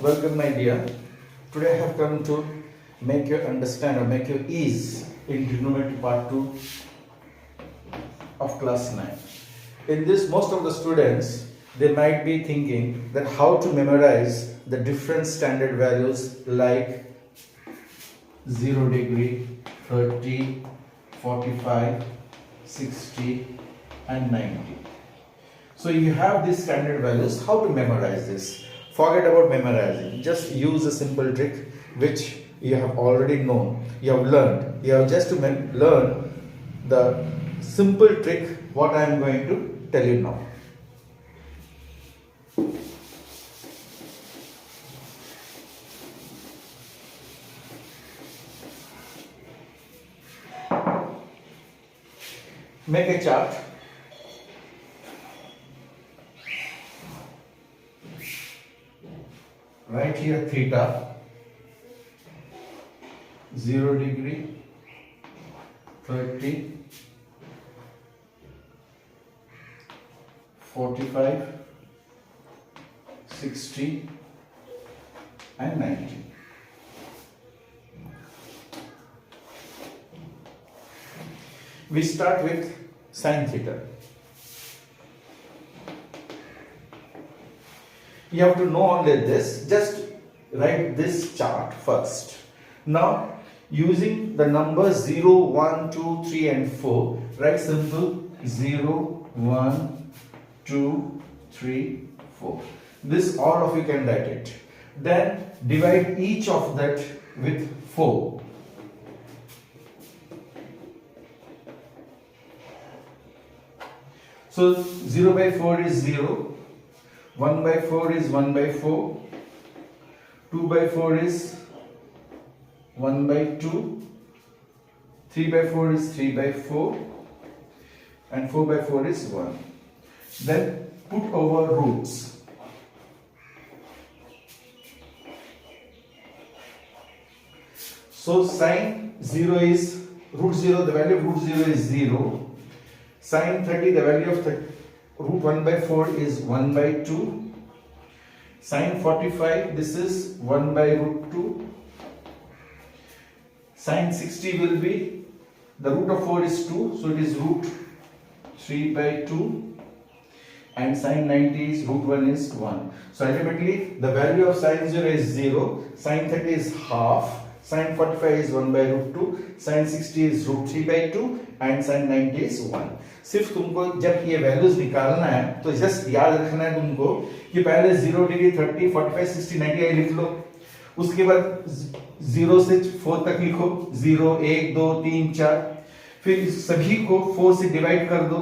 Welcome my dear. Today I have come to make you understand or make you ease in trigonometry part 2 of class 9. In this, most of the students, they might be thinking that how to memorize the different standard values like 0 degree, 30, 45, 60 and 90. So you have these standard values. How to memorize this? Forget about memorizing. Just use a simple trick which you have already known. You have learned. You have just to learn the simple trick what I am going to tell you now. Make a chart. Right here theta, 0 degree, 30, 45, 60 and 90. We start with sin theta. You have to know only this. Just write this chart first. Now, using the numbers 0, 1, 2, 3 and 4, write simple 0, 1, 2, 3, 4. This all of you can write it. Then divide each of that with 4. So 0 by 4 is 0. 1 by 4 is 1 by 4, 2 by 4 is 1 by 2, 3 by 4 is 3 by 4 and 4 by 4 is 1. Then put over roots. So sin 0 is root 0, the value of root 0 is 0. Sin 30, the value of root 1 by 4 is 1 by 2. Sin 45, this is 1 by root 2. Sin 60 will be, the root of 4 is 2, so it is root 3 by 2. And sin 90 is root 1 is 1. So ultimately, the value of sin 0 is 0, sin 30 is half, sin 45 is 1 by root 2, sin 60 is root 3 by 2 and sin 90 is 1. सिर्फ तुमको जब ये values निकालना है तो just याद रखना है तुमको कि पहले 0 डिग्री 30 45 60 90 लिख लो, उसके बाद 0 से 4 तक लिखो, 0 1 2 3 4, फिर इस सभी को 4 से डिवाइड कर दो,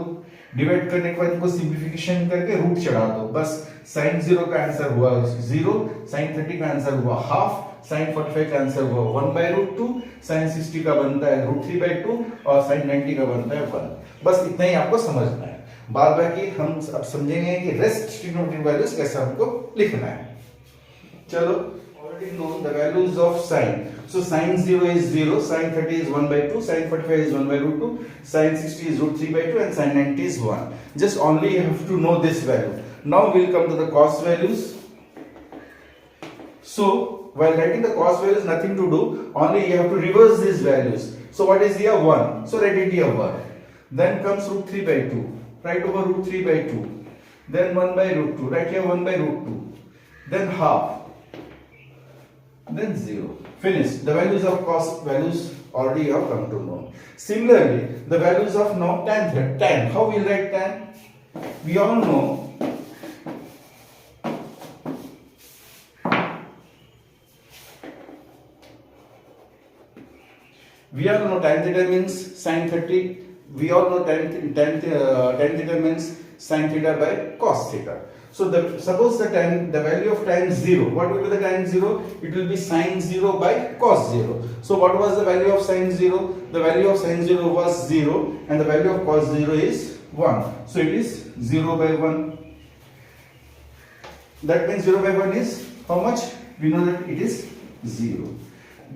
डिवाइड करने के बाद इनको सिंप्लीफिकेशन करके रूट चढ़ा दो. बस sin 0 का आंसर हुआ 0, sin 30 का आंसर हुआ हाफ, sin 45 का आंसर हुआ 1 by root 2, sin 60 का बनता है root 3 by 2 और sin 90 का बनता है 1. बस इतना ही आपको समझना है. बाद बाकी हम अब समझेंगे कि रेस्ट ट्रिग्नोमेट्रिक वैल्यूज कैसे हमको लिखना है. चलो, already know the values of sin. So sin 0 is 0, sin 30 is 1 by 2, sin 45 is 1 by root 2, sin 60 is root 3 by 2 and sin 90 is 1. Just only you have to know this value. Now we'll come to the cos values. So while writing the cos values, nothing to do, only you have to reverse these values. So what is here? 1. So write it here 1. Then comes root 3 by 2. Write over root 3 by 2. Then 1 by root 2. Write here 1 by root 2. Then half. Then 0. Finish. The values of cos values already you have come to know. Similarly, the values of now tan. Tan. How we write tan? We all know tan theta means sin 30. We all know tan theta means sin theta by cos theta. So suppose the value of tan 0. What will be the tan 0? It will be sin 0 by cos 0. So what was the value of sin 0? The value of sin 0 was 0 and the value of cos 0 is 1. So it is 0 by 1. That means 0 by 1 is how much? We know that it is 0.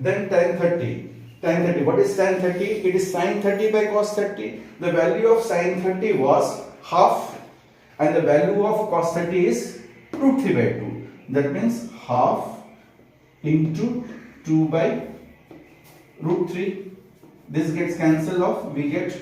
Then tan 30. Tan 30. What is tan 30? It is sin 30 by cos 30. The value of sin 30 was half and the value of cos 30 is root 3 by 2. That means half into 2 by root 3. This gets cancelled off, we get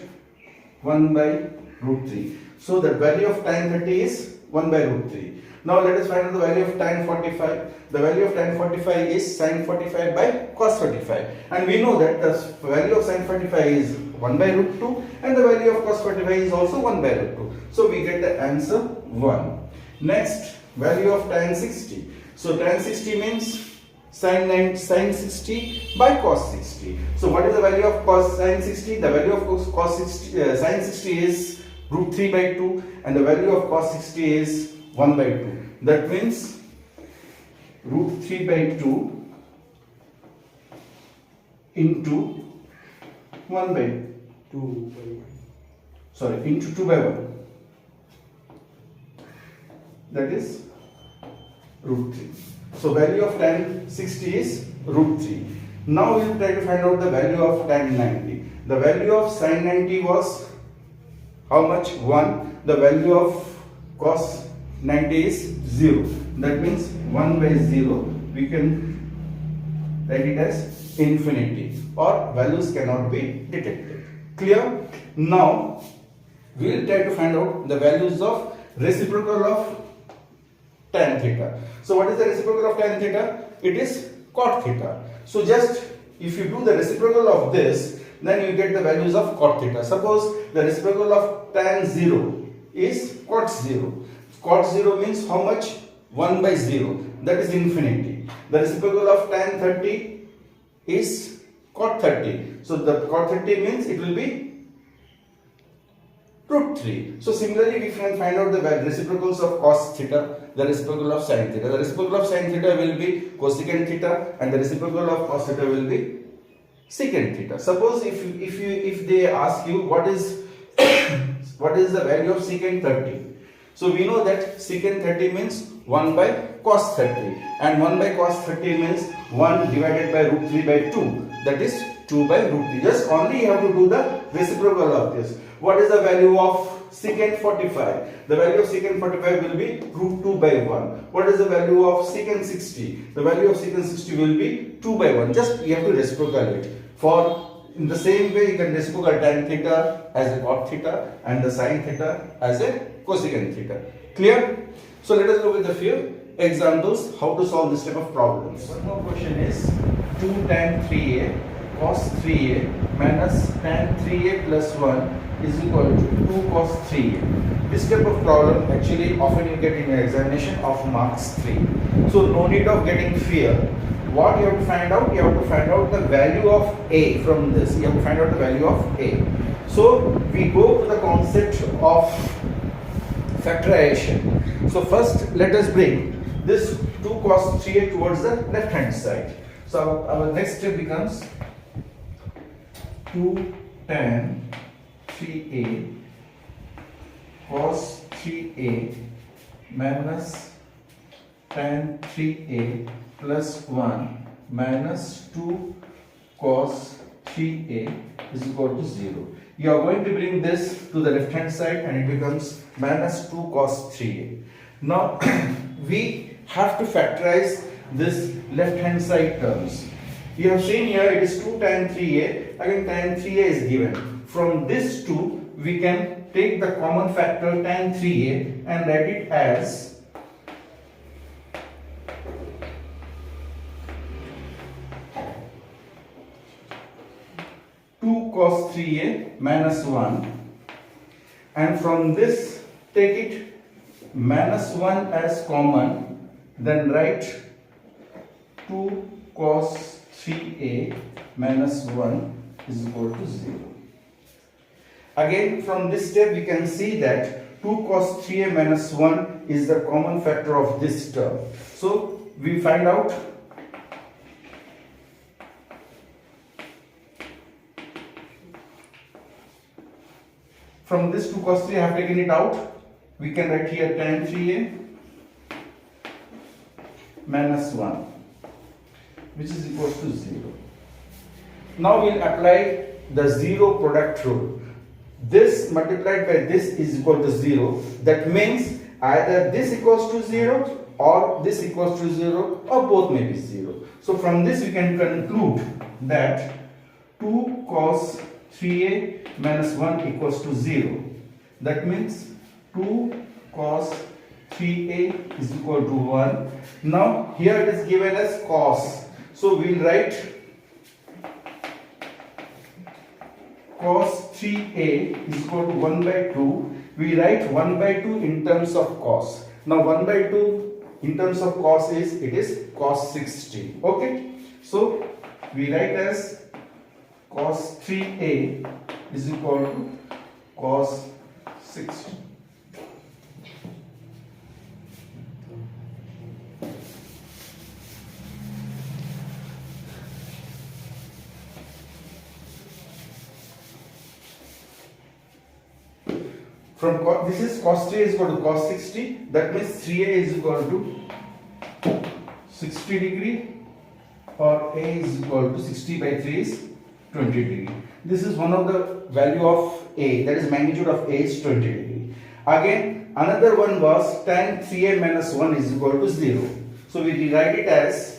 1 by root 3. So the value of tan 30 is 1 by root 3. Now let us find out the value of tan 45. The value of tan 45 is sin 45 by cos 45. And we know that the value of sin 45 is 1 by root 2 and the value of cos 45 is also 1 by root 2. So we get the answer 1. Next, value of tan 60. So tan 60 means sin 60 by cos 60. So what is the value of cos sin 60? The value of cos 60, sin 60 is root 3 by 2 and the value of cos 60 is 1 by 2. That means root 3 by 2 into 1 by 2 by 1. Sorry, into 2 by 1. That is root 3. So value of tan 60 is root 3. Now we will try to find out the value of tan 90. The value of sin 90 was how much? 1. The value of cos 90 is 0. That means 1 by 0. We can write it as infinity or values cannot be detected. Clear? Now we will try to find out the values of reciprocal of tan theta. So what is the reciprocal of tan theta? It is cot theta. So just if you do the reciprocal of this, then you get the values of cot theta. Suppose the reciprocal of tan 0 is cot 0. Cot 0 means how much? 1 by 0. That is infinity. The reciprocal of tan 30 is cot 30. So the cot 30 means it will be root 3. So similarly we can find out the reciprocals of cos theta, the reciprocal of sin theta. The reciprocal of sin theta will be cosecant theta and the reciprocal of cos theta will be secant theta. Suppose if they ask you what is what is the value of secant 30. So we know that secant 30 means 1 by cos 30 and 1 by cos 30 means 1 divided by root 3 by 2, that is 2 by root 3. Just only you have to do the reciprocal of this. What is the value of secant 45? The value of secant 45 will be root 2 by 1. What is the value of secant 60? The value of secant 60 will be 2 by 1. Just you have to reciprocal it. For in the same way you can reciprocal tan theta as a cot theta and the sin theta as a cosecant theta. Clear? So let us look at the few examples how to solve this type of problems. One more question is 2 tan 3a cos 3a minus tan 3a plus 1 is equal to 2 cos 3a. This type of problem actually often you get in your examination of marks 3. So no need of getting fear. What you have to find out? You have to find out the value of a from this. You have to find out the value of a. So we go to the concept of factorization. So first let us bring this 2 cos 3a towards the left hand side. So our next step becomes 2 tan 3a cos 3a minus tan 3a plus 1 minus 2 cos 3a is equal to 0. You are going to bring this to the left hand side and it becomes minus 2 cos 3a. Now we have to factorize this left hand side terms. You have seen here it is 2 tan 3a. Again tan 3a is given. From this 2 we can take the common factor tan 3a and write it as 2 cos 3a minus 1, and from this take it minus 1 as common, then write 2 cos 3a minus 1 is equal to 0. Again from this step we can see that 2 cos 3a minus 1 is the common factor of this term. So we find out from this 2 cos 3 I have taken it out. We can write here tan 3a minus 1 which is equal to 0. Now we will apply the zero product rule. This multiplied by this is equal to 0. That means either this equals to 0 or this equals to 0 or both may be 0. So from this we can conclude that 2 cos 3a minus 1 equals to 0. That means 2 cos 3a is equal to 1. Now here it is given as cos. So we will write cos 3a is equal to 1 by 2. We write 1 by 2 in terms of cos. Now 1 by 2 in terms of cos is cos 60. Okay. So we write as cos 3a is equal to cos 60. From this is cos 3a is equal to cos 60. That means 3a is equal to 60 degree, or a is equal to 60 by 3 is 20 degree. This is one of the value of a, that is magnitude of a is 20 degree. Again another one was tan 3a minus 1 is equal to 0. So we rewrite it as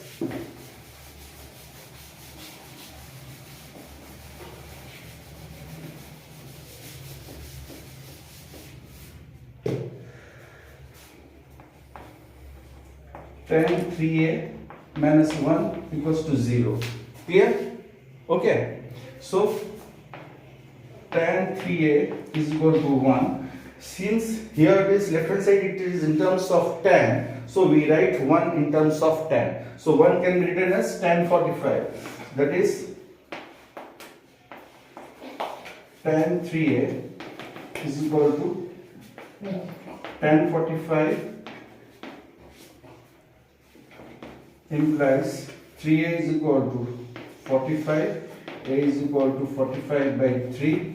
tan 3a minus 1 equals to 0. Clear? Okay. So tan 3a is equal to 1. Since here it is left hand side, it is in terms of tan, so we write 1 in terms of tan. So 1 can be written as tan 45. That is tan 3a is equal to tan 45 implies 3a is equal to 45, a is equal to 45 by 3.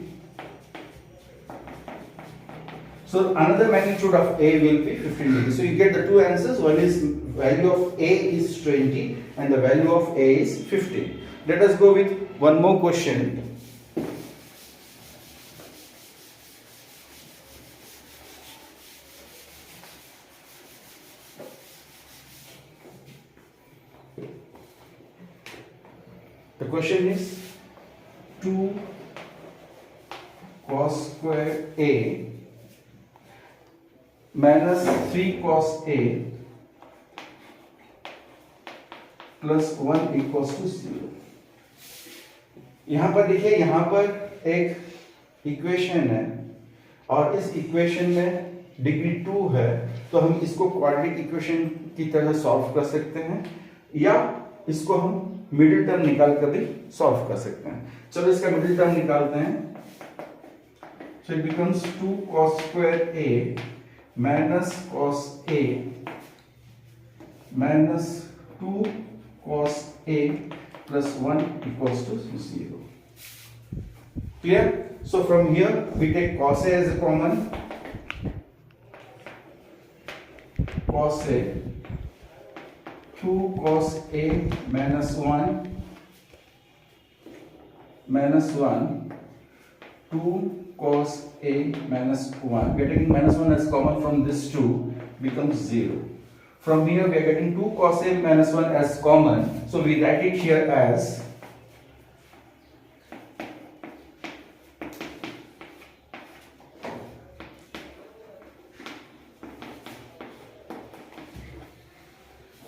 So another magnitude of a will be 15 degree. So you get the two answers. One is value of a is 20 and the value of a is 15. Let us go with one more question. The question is 2 cos square a minus 3 cos a plus 1 equals to 0. यहाँ पर देखिए, यहाँ पर एक equation है और इस equation में डिग्री 2 है, तो हम इसको क्वाड्रेटिक इक्वेशन की तरह सॉल्व कर सकते हैं या इसको हम मिडिल टर्म निकाल कर भी सॉल्व कर सकते हैं. चलो इसका मिडिल टर्म निकालते हैं. So it becomes 2 cos square a minus cos a minus 2 cos a plus 1 equals to 0. Clear? So from here we take cos a as a common. Cos a 2 cos a minus 1 minus 1 2 cos a minus 1. We are taking minus 1 as common from this 2, becomes 0. From here we are getting 2 cos a minus 1 as common, so we write it here as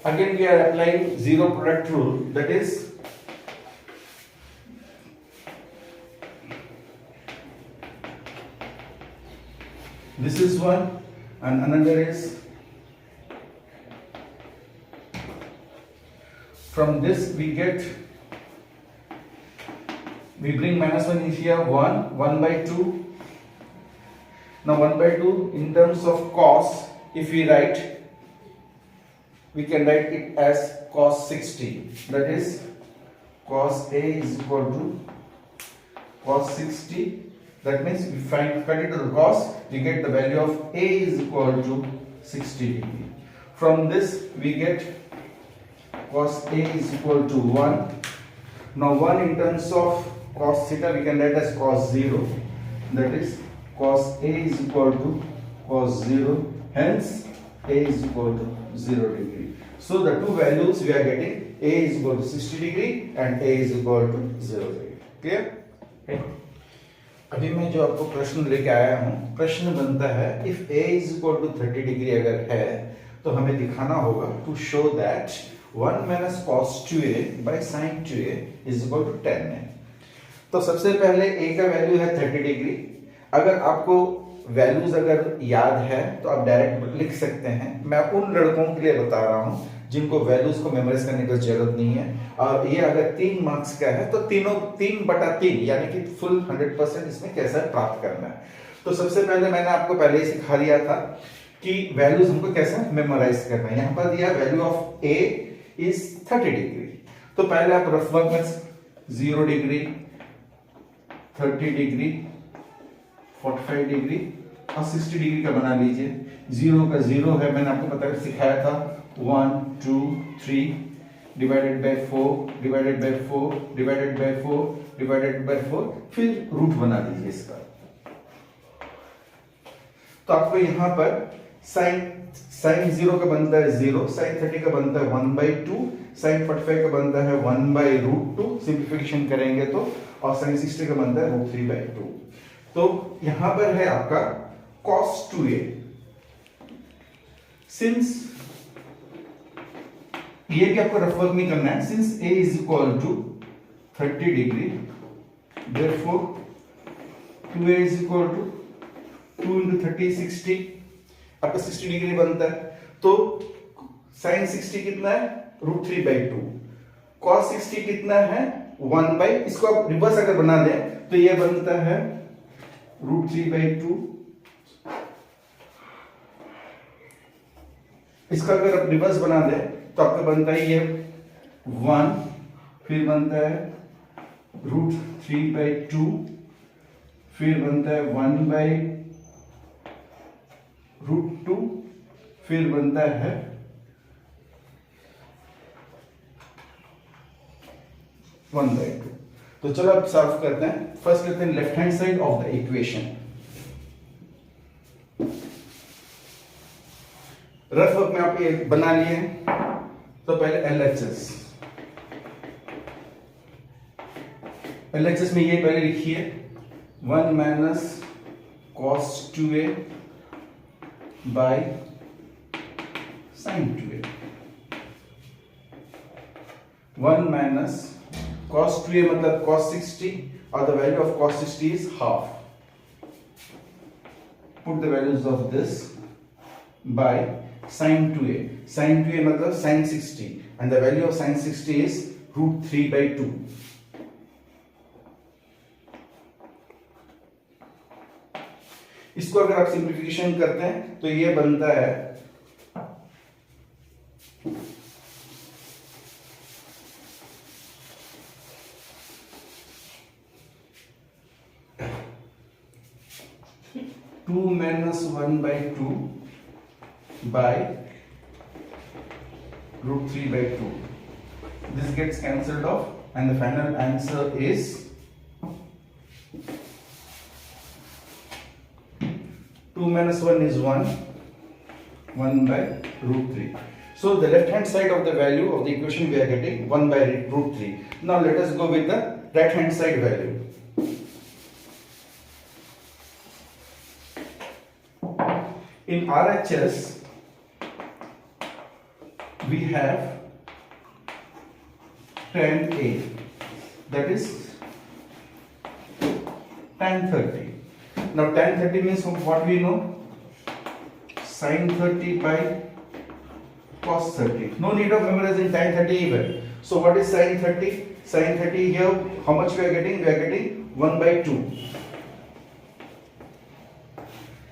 again we are applying zero product rule, that is this is one and another is from this we bring minus 1 in here 1 by 2. Now 1 by 2 in terms of cos, if we write, we can write it as cos 60, that is cos a is equal to cos 60. That means we cut it to the cos, we get the value of a is equal to 60 degree. From this we get cos a is equal to 1. Now 1 in terms of cos theta we can write as cos 0, that is cos a is equal to cos 0, hence a is equal to 0 degree. So the two values we are getting, a is equal to 60 degree and a is equal to 0 degree. Clear? Okay. अभी मैं जो आपको प्रश्न लेके आया हूँ, प्रश्न बनता है if a is equal to 30 degree अगर है तो हमें दिखाना होगा to show that 1 minus cos 2a by sin 2a is equal to 10 है. तो सबसे पहले a का वैल्यू है 30 डिग्री. अगर आपको वैल्यूज अगर याद है तो आप डायरेक्ट लिख सकते हैं. मैं उन लड़कों के लिए बता रहा हूं जिनको वैल्यूज को मेमोराइज करने की जरूरत नहीं है. और ये अगर 3 मार्क्स का है तो 3/3 यानी कि फुल 100% इसमें कैसे प्राप्त करना है. तो सबसे पहले मैंने आपको पहले ही सिखा दिया था कि वैल्यूज हमको कैसे मेमोराइज करना है. यहाँ पर दिया value of a is 30 degree. तो पहले आप रफ वर्क में 0 डिग्री, 30 डिग्री, 45 डिग्री और 60 डिग्री का बना लीजिए. 0 का 0 है, मैंने आपको पता सिखाया था 1 2 3 divided by 4 divided by 4 divided by 4 divided by 4, फिर रूट बना दीजिए इसका. तो आपको यहां पर साइन 0 का बनता है 0, साइन 30 का बनता है 1/2, साइन 45 का बनता है 1/√2 सिंप्लीफिकेशन करेंगे तो, और साइन 60 का बनता है √3/2. तो यहां पर है आपका cos 2a. सिंस ये भी आपको रफ वर्क नहीं करना है. Since a is equal to 30 degree, therefore 2a is equal to 2 into 30 60, आपका 60 डिग्री बनता है. तो sin 60 कितना है √3/2. cos 60 कितना है 1 इसको आप रिवर्स अगर बना दें तो ये बनता है √3/2. इसका अगर आप रिवर्स बना दें तो आपका बनता है ये 1, फिर बनता है √3/2, फिर बनता है 1/√2, फिर बनता है 1/2. तो चलो अब सॉल्व करते हैं. फर्स्ट करते हैं left hand side of the equation. Rough work में आप ये बना लिए हैं. तो पहले LHS में ये पहले लिखिए 1 minus cos 2a by sin 2a. 1 minus cos 2a मतलब cos 60 और the value of cos 60 is half. Put the values of this by sin 2a. Sin 2a मतलब sin 60 and the value of sin 60 is √3/2. इसको अगर आप simplification करते हैं तो ये बनता है 2 minus 1/2 by √3/2. This gets cancelled off and the final answer is 2 minus 1 is 1 1/√3. So the left hand side of the value of the equation we are getting 1/√3. Now let us go with the right hand side value. In RHS we have tan A, that is tan 30. Now tan 30 means what we know, sin 30 by cos 30. No need of memorizing tan 30 even. So what is sin 30? Sin 30 here, how much we are getting? We are getting 1/2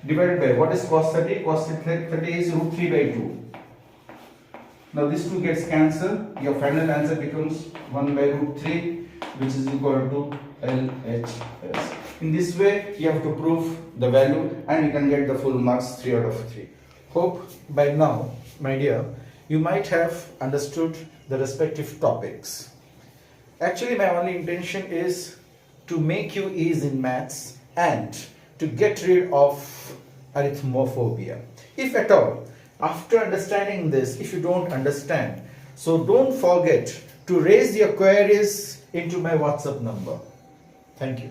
divided by what is cos 30? Cos 30 is √3/2. Now this 2 gets cancelled. Your final answer becomes 1/√3, which is equal to LHS. In this way, you have to prove the value and you can get the full marks 3 out of 3. Hope by now, my dear, you might have understood the respective topics. Actually, my only intention is to make you ease in maths and to get rid of arithmophobia. If at all After understanding this, if you don't understand, so don't forget to raise your queries into my WhatsApp number. Thank you.